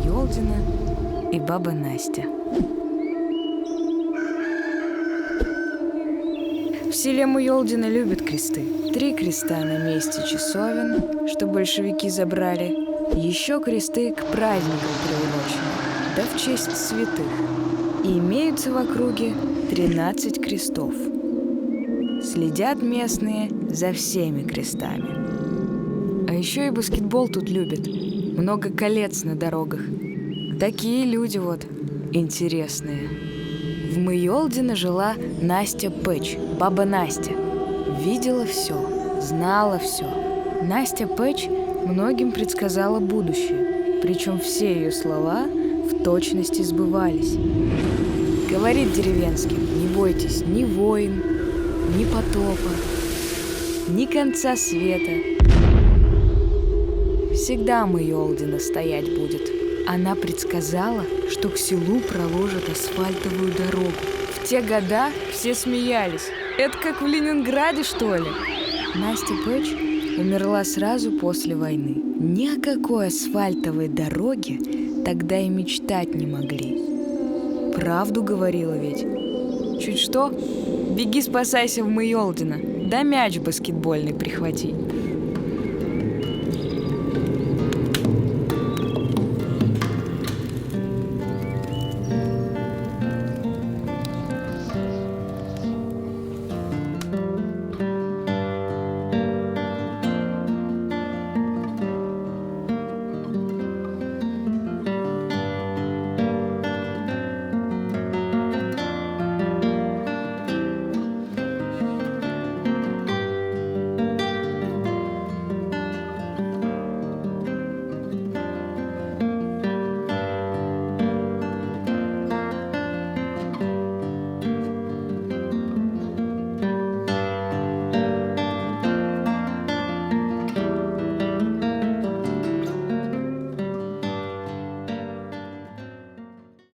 Йолдина и баба Настя. В селе Муйолдино любят кресты. 3 креста на месте часовен, что большевики забрали. Еще кресты к праздникам приурочены, да в честь святых. И имеются в округе 13 крестов. Следят местные за всеми крестами. А еще и баскетбол тут любят. Много колец на дорогах. Такие люди вот интересные. В Муйолдино жила Настя Пэч, баба Настя. Видела все, знала все. Настя Пэч многим предсказала будущее, причем все ее слова в точности сбывались. Говорит деревенским: не бойтесь ни войн, ни потопа, ни конца света. Всегда Муйолдино стоять будет. Она предсказала, что к селу проложат асфальтовую дорогу. В те года все смеялись. Это как в Ленинграде, что ли? Настя Пэч умерла сразу после войны. Ни о какой асфальтовой дороге тогда и мечтать не могли. Правду говорила ведь. Чуть что, беги спасайся в Муйолдино, да мяч баскетбольный прихвати.